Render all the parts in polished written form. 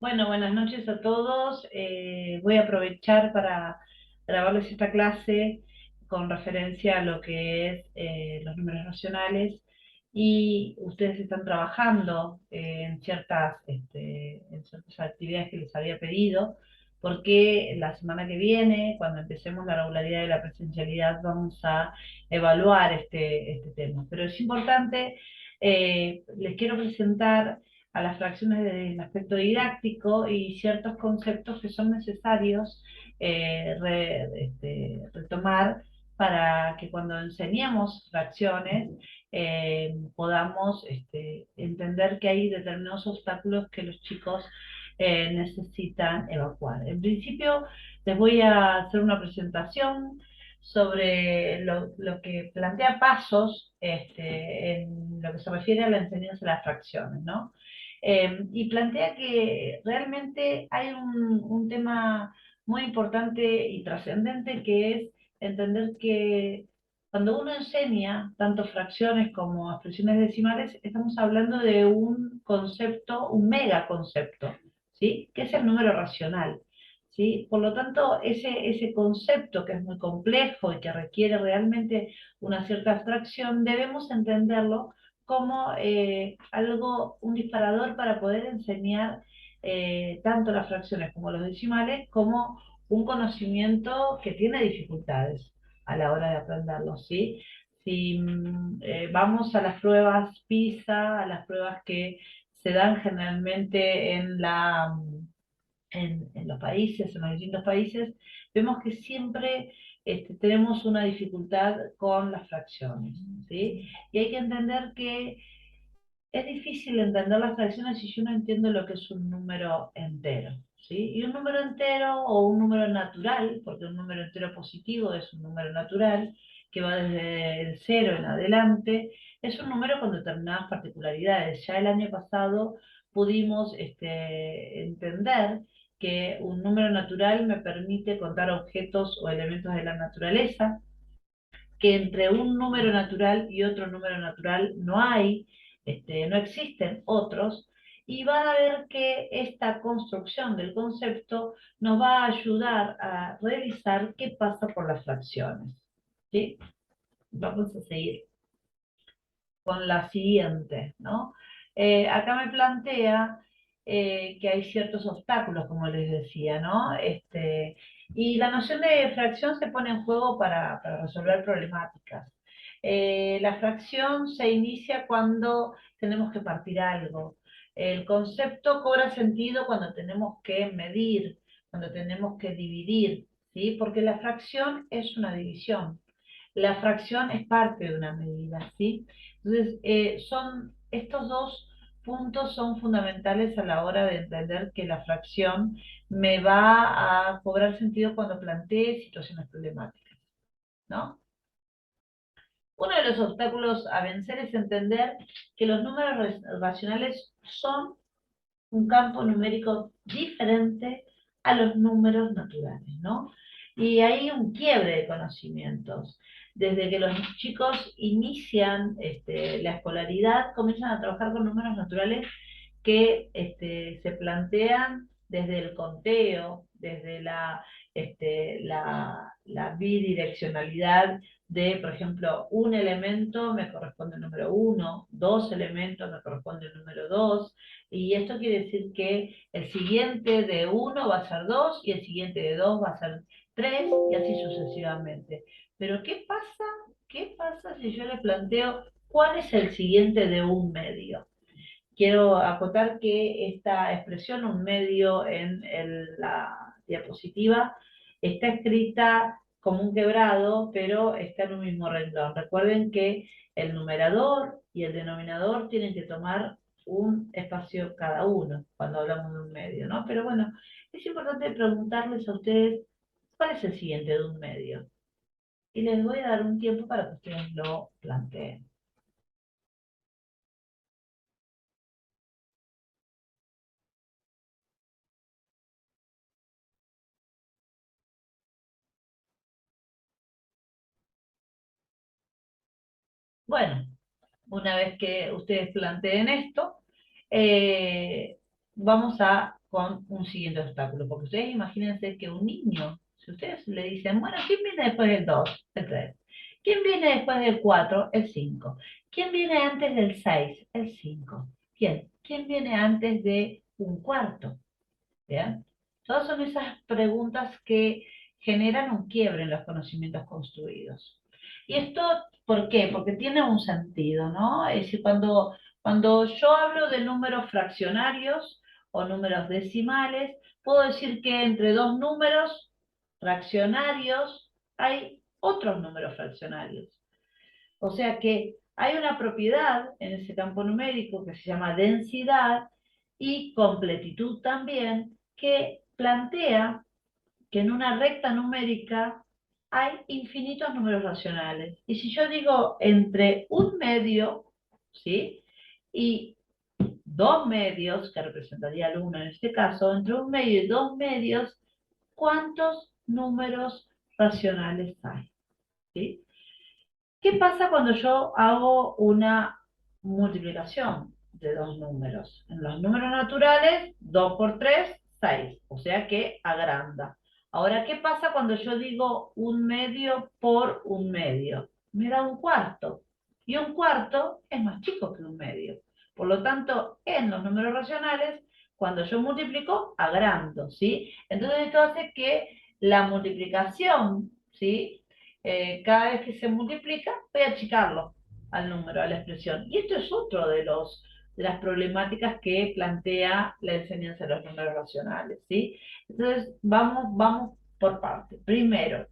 Bueno, buenas noches a todos. Voy a aprovechar para grabarles esta clase con referencia a lo que es los números racionales y ustedes están trabajando en ciertas actividades que les había pedido, porque la semana que viene, cuando empecemos la regularidad de la presencialidad, vamos a evaluar este tema. Pero es importante, les quiero presentar a las fracciones desde el aspecto didáctico y ciertos conceptos que son necesarios retomar para que cuando enseñemos fracciones podamos entender que hay determinados obstáculos que los chicos necesitan evacuar. En principio, les voy a hacer una presentación sobre lo que plantea pasos en lo que se refiere a la enseñanza de las fracciones, ¿no? Y plantea que realmente hay un tema muy importante y trascendente que es entender que cuando uno enseña tanto fracciones como expresiones decimales, estamos hablando de un concepto, un megaconcepto, ¿sí? Que es el número racional, ¿sí? Por lo tanto, ese concepto que es muy complejo y que requiere realmente una cierta abstracción, debemos entenderlo como algo, un disparador para poder enseñar tanto las fracciones como los decimales, como un conocimiento que tiene dificultades a la hora de aprenderlo, ¿sí? Si vamos a las pruebas PISA, a las pruebas que se dan generalmente en los países, en los distintos países, vemos que siempre tenemos una dificultad con las fracciones, ¿sí? Y hay que entender que es difícil entender las fracciones si yo no entiendo lo que es un número entero, ¿sí? Y un número entero o un número natural, porque un número entero positivo es un número natural, que va desde el cero en adelante, es un número con determinadas particularidades. Ya el año pasado pudimos entender que un número natural me permite contar objetos o elementos de la naturaleza, que entre un número natural y otro número natural no hay, no existen otros, y van a ver que esta construcción del concepto nos va a ayudar a revisar qué pasa por las fracciones. ¿Sí? Vamos a seguir con la siguiente, ¿no? Acá me plantea que hay ciertos obstáculos, como les decía, ¿no? Y la noción de fracción se pone en juego para resolver problemáticas. La fracción se inicia cuando tenemos que partir algo. El concepto cobra sentido cuando tenemos que medir, cuando tenemos que dividir, ¿sí? Porque la fracción es una división. La fracción es parte de una medida, ¿sí? Entonces, estos dos puntos son fundamentales a la hora de entender que la fracción me va a cobrar sentido cuando plantee situaciones problemáticas, ¿no? Uno de los obstáculos a vencer es entender que los números racionales son un campo numérico diferente a los números naturales, ¿no? Y hay un quiebre de conocimientos. Desde que los chicos inician la escolaridad, comienzan a trabajar con números naturales que se plantean desde el conteo, desde la bidireccionalidad de, por ejemplo, un elemento me corresponde al número uno, dos elementos me corresponde al número dos, y esto quiere decir que el siguiente de uno va a ser 2 y el siguiente de 2 va a ser 3 y así sucesivamente. Pero ¿qué pasa? ¿Qué pasa si yo le planteo cuál es el siguiente de un medio? Quiero acotar que esta expresión, un medio la diapositiva, está escrita como un quebrado, pero está en un mismo renglón. Recuerden que el numerador y el denominador tienen que tomar un espacio cada uno cuando hablamos de un medio, ¿no? Pero bueno, es importante preguntarles a ustedes cuál es el siguiente de un medio. Y les voy a dar un tiempo para que ustedes lo planteen. Bueno, una vez que ustedes planteen esto, eh, vamos a con un siguiente obstáculo. Porque ustedes imagínense que un niño, si ustedes le dicen, bueno, ¿quién viene después del 2? El 3. ¿Quién viene después del 4? El 5. ¿Quién viene antes del 6? El 5. ¿Quién viene antes de un cuarto? ¿Bien? Todas son esas preguntas que generan un quiebre en los conocimientos construidos. ¿Y esto por qué? Porque tiene un sentido, ¿no? Es decir, cuando yo hablo de números fraccionarios o números decimales, puedo decir que entre dos números fraccionarios hay otros números fraccionarios. O sea que hay una propiedad en ese campo numérico que se llama densidad y completitud también, que plantea que en una recta numérica hay infinitos números racionales. Y si yo digo entre un medio, ¿sí? Y dos medios, que representaría el 1 en este caso, entre un medio y dos medios, ¿cuántos números racionales hay? ¿Sí? ¿Qué pasa cuando yo hago una multiplicación de dos números? En los números naturales, 2 por 3, 6, o sea que agranda. Ahora, ¿qué pasa cuando yo digo un medio por un medio? Me da un cuarto, y un cuarto es más chico que un medio. Por lo tanto, en los números racionales, cuando yo multiplico, agrando, ¿sí? Entonces esto hace que la multiplicación, ¿sí? Cada vez que se multiplica, voy a achicarlo al número, a la expresión. Y esto es otro de las problemáticas que plantea la enseñanza de los números racionales, ¿sí? Entonces, vamos por partes. Primero,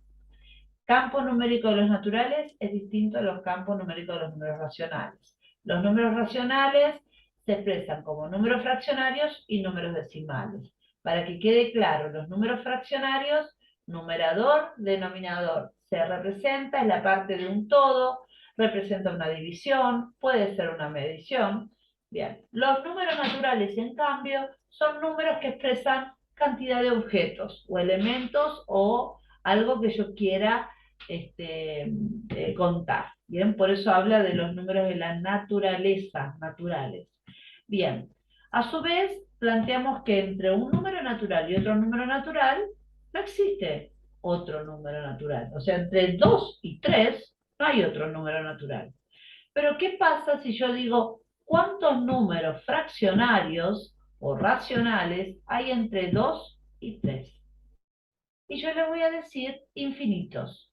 campo numérico de los naturales es distinto a los campos numéricos de los números racionales. Los números racionales se expresan como números fraccionarios y números decimales. Para que quede claro, los números fraccionarios, numerador, denominador, se representa, es la parte de un todo, representa una división, puede ser una medición. Bien, los números naturales, en cambio, son números que expresan cantidad de objetos o elementos o algo que yo quiera contar. Bien, por eso habla de los números de la naturaleza, naturales. Bien, a su vez planteamos que entre un número natural y otro número natural no existe otro número natural. O sea, entre 2 y 3 no hay otro número natural. Pero ¿qué pasa si yo digo cuántos números fraccionarios o racionales hay entre 2 y 3? Y yo le voy a decir infinitos.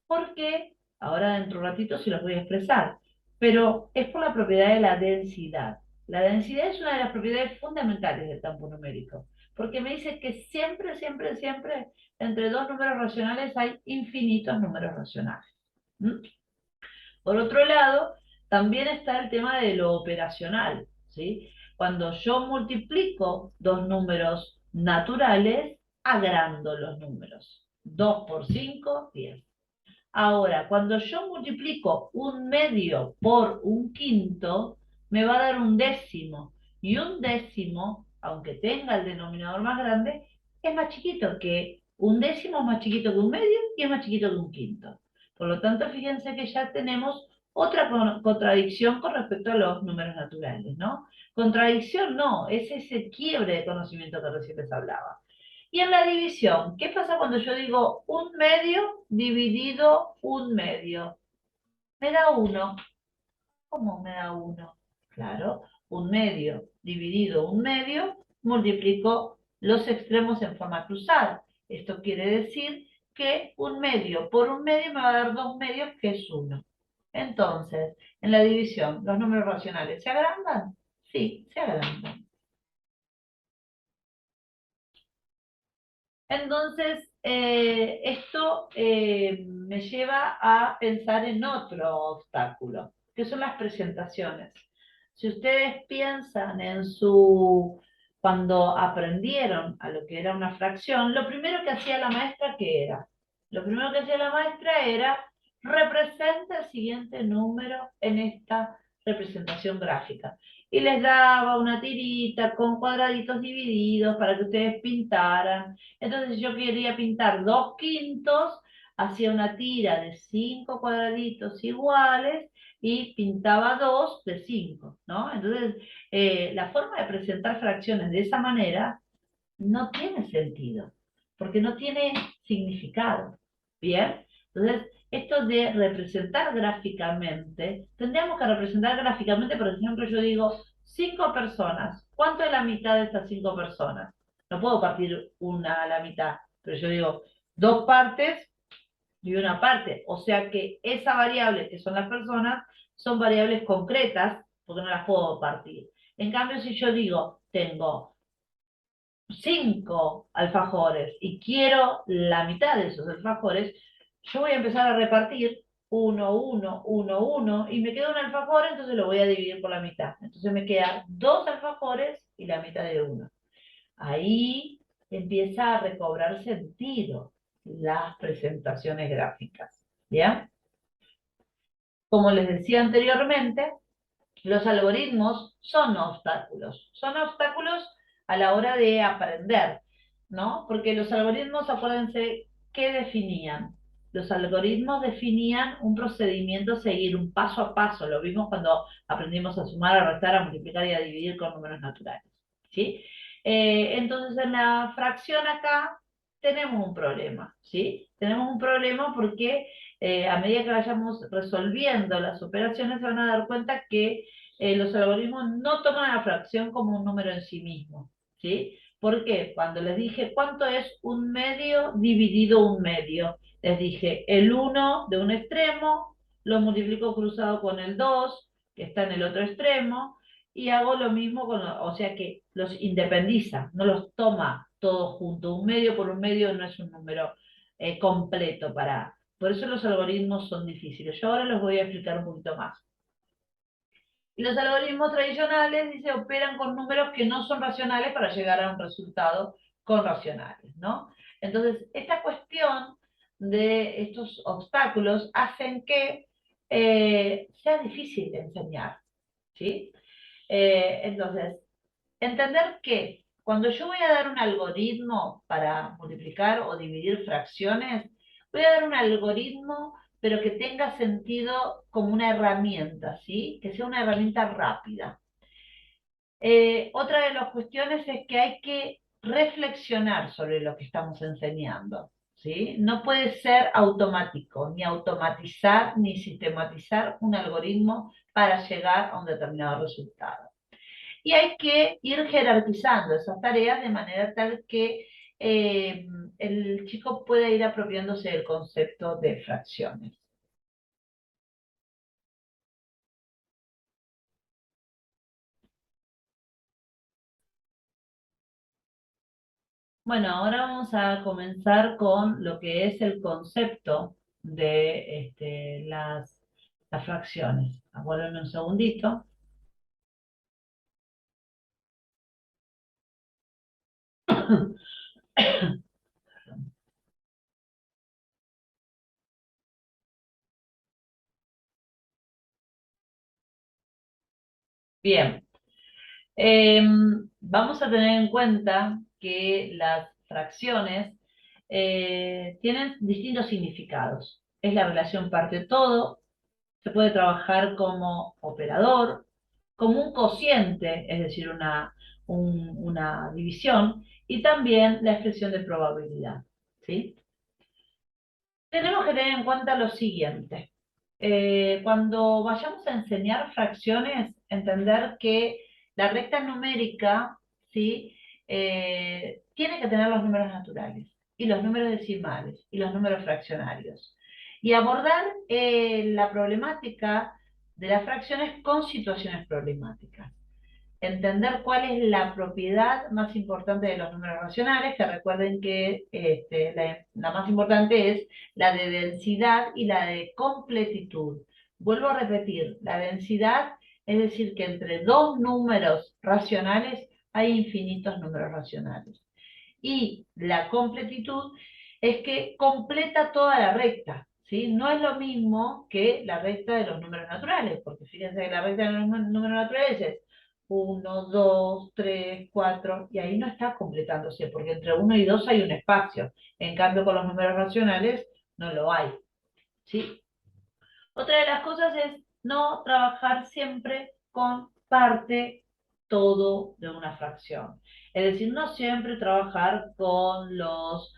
Porque ahora dentro de un ratito se los voy a expresar, pero es por la propiedad de la densidad. La densidad es una de las propiedades fundamentales del campo numérico, porque me dice que siempre, siempre, siempre entre dos números racionales hay infinitos números racionales. ¿Mm? Por otro lado, también está el tema de lo operacional, ¿sí? Cuando yo multiplico dos números naturales, agrando los números. 2 por 5, 10. Ahora, cuando yo multiplico un medio por un quinto, me va a dar un décimo. Y un décimo, aunque tenga el denominador más grande, es más chiquito que un décimo, es más chiquito que un medio y es más chiquito que un quinto. Por lo tanto, fíjense que ya tenemos otra contradicción con respecto a los números naturales, ¿no? Contradicción no, es ese quiebre de conocimiento que recién les hablaba. Y en la división, ¿qué pasa cuando yo digo un medio dividido un medio? Me da uno. ¿Cómo me da uno? Claro, un medio dividido un medio, multiplico los extremos en forma cruzada. Esto quiere decir que un medio por un medio me va a dar dos medios, que es uno. Entonces, en la división, ¿los números racionales se agrandan? Sí, se agrandan. Entonces, esto me lleva a pensar en otro obstáculo, que son las presentaciones. Si ustedes piensan en cuando aprendieron a lo que era una fracción, lo primero que hacía la maestra, ¿qué era? Lo primero que hacía la maestra era representa el siguiente número en esta representación gráfica y les daba una tirita con cuadraditos divididos para que ustedes pintaran. Entonces, si yo quería pintar dos quintos, hacía una tira de 5 cuadraditos iguales y pintaba dos de 5, ¿no? Entonces, la forma de presentar fracciones de esa manera no tiene sentido, porque no tiene significado. ¿Bien? Entonces, esto de representar gráficamente, tendríamos que representar gráficamente, por ejemplo, yo digo 5 personas. ¿Cuánto es la mitad de estas 5 personas? No puedo partir una a la mitad, pero yo digo 2 partes y una parte. O sea que esa variable, que son las personas, son variables concretas, porque no las puedo partir. En cambio, si yo digo, tengo 5 alfajores y quiero la mitad de esos alfajores, yo voy a empezar a repartir uno, uno, uno, uno, y me queda un alfajor, entonces lo voy a dividir por la mitad. Entonces me quedan 2 alfajores y la mitad de uno. Ahí empieza a recobrar sentido las presentaciones gráficas. ¿Bien? Como les decía anteriormente, los algoritmos son obstáculos a la hora de aprender, ¿no? Porque los algoritmos, acuérdense, ¿qué definían? Los algoritmos definían un procedimiento a seguir, un paso a paso. Lo vimos cuando aprendimos a sumar, a restar, a multiplicar y a dividir con números naturales, ¿sí? Entonces, en la fracción acá tenemos un problema, ¿sí? Tenemos un problema porque a medida que vayamos resolviendo las operaciones se van a dar cuenta que los algoritmos no toman la fracción como un número en sí mismo, ¿sí? ¿Por qué? Cuando les dije cuánto es un medio dividido un medio, les dije el 1 de un extremo, lo multiplico cruzado con el 2 que está en el otro extremo, y hago lo mismo o sea que los independiza, no los toma todos juntos. Un medio por un medio no es un número completo por eso los algoritmos son difíciles. Yo ahora los voy a explicar un poquito más. Y los algoritmos tradicionales, dice, operan con números que no son racionales para llegar a un resultado con racionales, ¿no? Entonces, esta cuestión de estos obstáculos hacen que sea difícil de enseñar, ¿sí? Entonces, entender que cuando yo voy a dar un algoritmo para multiplicar o dividir fracciones, voy a dar un algoritmo, pero que tenga sentido como una herramienta, ¿sí? Que sea una herramienta rápida. Otra de las cuestiones es que hay que reflexionar sobre lo que estamos enseñando, ¿sí? No puede ser automático, ni automatizar, ni sistematizar un algoritmo para llegar a un determinado resultado. Y hay que ir jerarquizando esas tareas de manera tal que el chico pueda ir apropiándose del concepto de fracciones. Bueno, ahora vamos a comenzar con lo que es el concepto de las fracciones. Aguárdenme un segundito. Bien, vamos a tener en cuenta que las fracciones tienen distintos significados. Es la relación parte-todo, se puede trabajar como operador, como un cociente, es decir, una división, y también la expresión de probabilidad, ¿sí? Tenemos que tener en cuenta lo siguiente. Cuando vayamos a enseñar fracciones, entender que la recta numérica, ¿sí? Tiene que tener los números naturales, y los números decimales, y los números fraccionarios. Y abordar la problemática de las fracciones con situaciones problemáticas. Entender cuál es la propiedad más importante de los números racionales, que recuerden que la más importante es la de densidad y la de completitud. Vuelvo a repetir, la densidad es decir que entre dos números racionales hay infinitos números racionales. Y la completitud es que completa toda la recta, ¿sí? No es lo mismo que la recta de los números naturales, porque fíjense que la recta de los números naturales es 1, 2, 3, 4, y ahí no está completándose, porque entre 1 y 2 hay un espacio. En cambio, con los números racionales no lo hay, ¿sí? Otra de las cosas es no trabajar siempre con parte todo de una fracción. Es decir, no siempre trabajar con los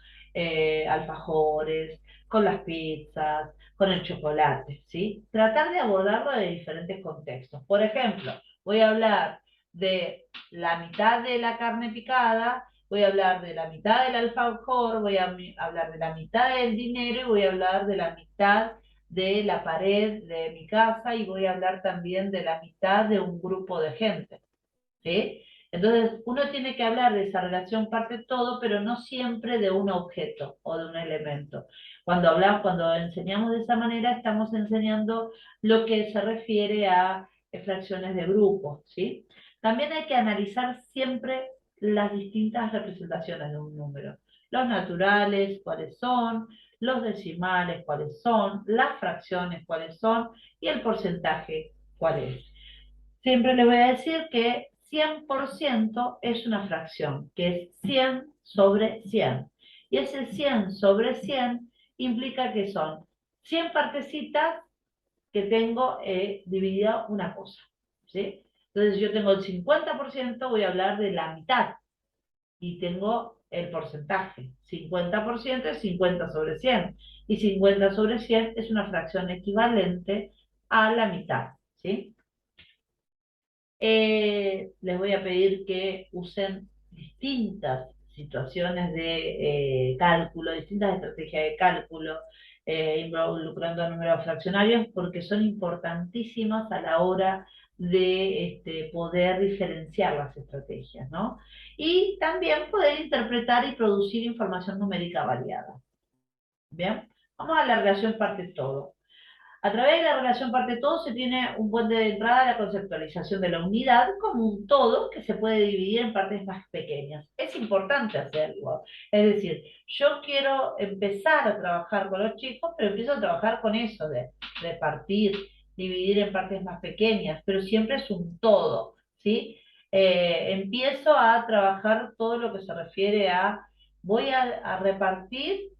alfajores, con las pizzas, con el chocolate, ¿sí? Tratar de abordarlo de diferentes contextos. Por ejemplo, voy a hablar de la mitad de la carne picada, voy a hablar de la mitad del alfajor, voy a hablar de la mitad del dinero y voy a hablar de la mitad de la pared de mi casa y voy a hablar también de la mitad de un grupo de gente. ¿Sí? Entonces, uno tiene que hablar de esa relación parte-todo, pero no siempre de un objeto o de un elemento. Cuando hablamos, cuando enseñamos de esa manera, estamos enseñando lo que se refiere a fracciones de grupos, ¿sí? También hay que analizar siempre las distintas representaciones de un número. Los naturales, cuáles son, los decimales, cuáles son, las fracciones, cuáles son, y el porcentaje, cuál es. Siempre le voy a decir que 100% es una fracción, que es 100 sobre 100. Y ese 100 sobre 100 implica que son 100 partecitas que tengo dividida una cosa. ¿Sí? Entonces yo tengo el 50%, voy a hablar de la mitad. Y tengo el porcentaje. 50% es 50 sobre 100. Y 50 sobre 100 es una fracción equivalente a la mitad. ¿Sí? Les voy a pedir que usen distintas situaciones de cálculo, distintas estrategias de cálculo, involucrando números fraccionarios, porque son importantísimas a la hora de poder diferenciar las estrategias, ¿no? Y también poder interpretar y producir información numérica variada. ¿Bien? Vamos a la relación parte-todo. A través de la relación parte-todo se tiene un puente de entrada a la conceptualización de la unidad como un todo que se puede dividir en partes más pequeñas. Es importante hacerlo. Es decir, yo quiero empezar a trabajar con los chicos, pero empiezo a trabajar con eso de repartir, dividir en partes más pequeñas, pero siempre es un todo, ¿sí? Empiezo a trabajar todo lo que se refiere a, voy a repartir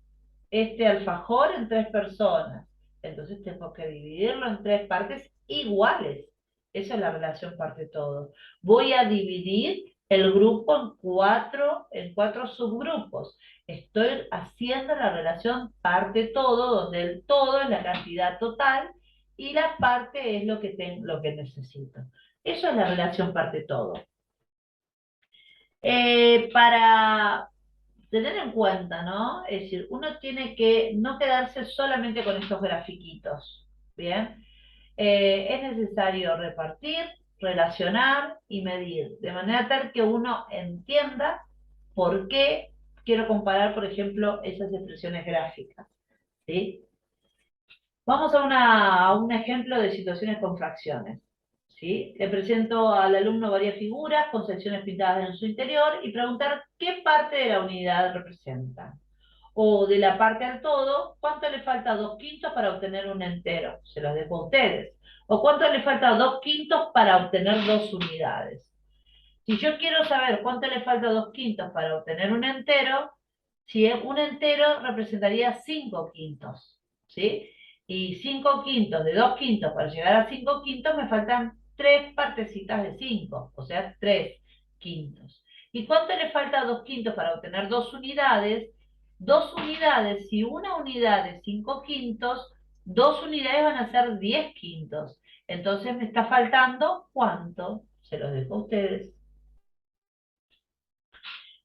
este alfajor en 3 personas. Entonces tengo que dividirlo en 3 partes iguales. Esa es la relación parte-todo. Voy a dividir el grupo en cuatro subgrupos. Estoy haciendo la relación parte-todo, donde el todo es la cantidad total y la parte es lo que necesito. Eso es la relación parte-todo. Para tener en cuenta, ¿no? Es decir, uno tiene que no quedarse solamente con estos grafiquitos, ¿bien? Es necesario repartir, relacionar y medir, de manera tal que uno entienda por qué quiero comparar, por ejemplo, esas expresiones gráficas, ¿sí? Vamos a un ejemplo de situaciones con fracciones. ¿Sí? Le presento al alumno varias figuras con secciones pintadas en su interior y preguntar qué parte de la unidad representan. O de la parte al todo, ¿cuánto le falta a 2/5 para obtener un entero? Se los dejo a ustedes. O ¿cuánto le falta a 2/5 para obtener 2 unidades? Si yo quiero saber cuánto le falta a 2/5 para obtener un entero, si es un entero representaría 5/5, ¿sí? Y 5/5 de 2/5 para llegar a 5/5 me faltan 3 partecitas de 5, o sea, 3/5. ¿Y cuánto le falta a 2/5 para obtener 2 unidades? 2 unidades, si una unidad es 5/5, 2 unidades van a ser 10/5. Entonces me está faltando ¿cuánto? Se los dejo a ustedes.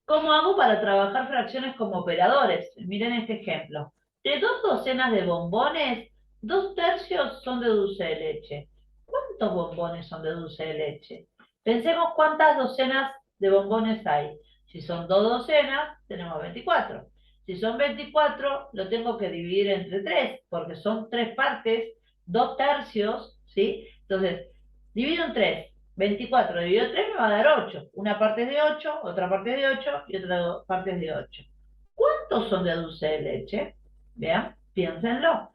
¿Cómo hago para trabajar fracciones como operadores? Miren este ejemplo. De 2 docenas de bombones, 2 tercios son de dulce de leche. ¿Cuántos bombones son de dulce de leche? Pensemos cuántas docenas de bombones hay. Si son 2 docenas, tenemos 24. Si son 24, lo tengo que dividir entre 3, porque son 3 partes, 2 tercios, ¿sí? Entonces, divido en 3. 24 dividido 3 me va a dar 8. Una parte es de 8, otra parte es de 8 y otra parte es de 8. ¿Cuántos son de dulce de leche? Vean, piénsenlo.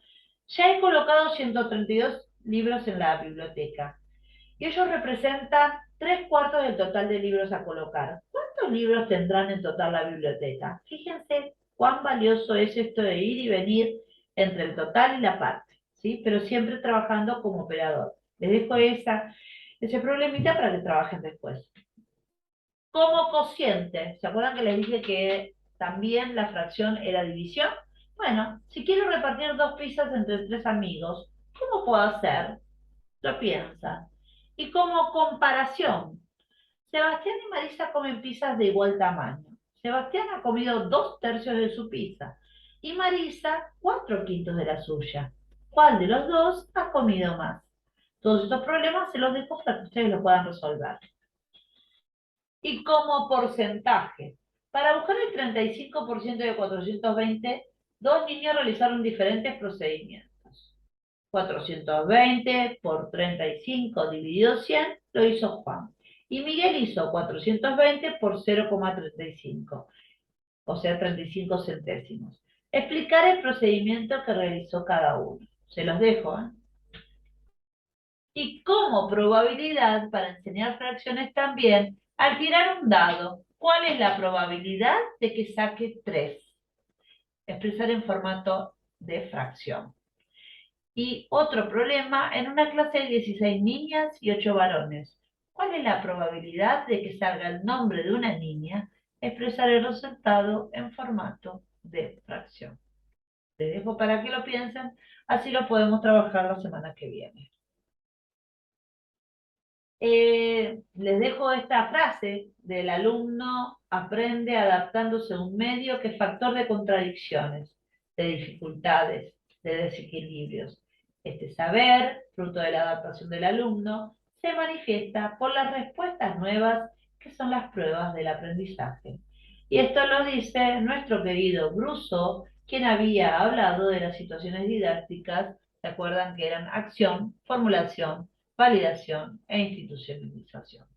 Ya he colocado 132 libros en la biblioteca y ellos representan 3/4 del total de libros a colocar. ¿Cuántos libros tendrán en total la biblioteca? Fíjense cuán valioso es esto de ir y venir entre el total y la parte, ¿sí? Pero siempre trabajando como operador. Les dejo ese problemita para que trabajen después. Como cociente, ¿se acuerdan que les dije que también la fracción era división? Bueno, si quiero repartir dos pizzas entre tres amigos, ¿cómo puedo hacer? Lo piensa. Y como comparación, Sebastián y Marisa comen pizzas de igual tamaño. Sebastián ha comido 2/3 de su pizza y Marisa 4/5 de la suya. ¿Cuál de los dos ha comido más? Todos estos problemas se los dejo para que ustedes los puedan resolver. Y como porcentaje, para buscar el 35% de 420, dos niños realizaron diferentes procedimientos. 420 por 35 dividido 100 lo hizo Juan. Y Miguel hizo 420 por 0,35, o sea, 35 centésimos. Explicar el procedimiento que realizó cada uno. Se los dejo, ¿eh? Y como probabilidad, para enseñar fracciones también, al tirar un dado, ¿cuál es la probabilidad de que saque 3? Expresar en formato de fracción. Y otro problema, en una clase hay 16 niñas y 8 varones. ¿Cuál es la probabilidad de que salga el nombre de una niña? Expresar el resultado en formato de fracción. Les dejo para que lo piensen, así lo podemos trabajar la semana que viene. Les dejo esta frase del alumno aprende adaptándose a un medio que es factor de contradicciones, de dificultades, de desequilibrios. Este saber, fruto de la adaptación del alumno, se manifiesta por las respuestas nuevas que son las pruebas del aprendizaje. Y esto lo dice nuestro querido Bruso, quien había hablado de las situaciones didácticas, ¿se acuerdan que eran acción, formulación, validación e institucionalización?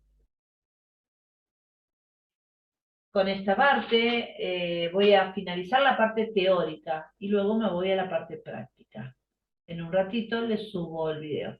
Con esta parte voy a finalizar la parte teórica y luego me voy a la parte práctica. En un ratito les subo el video.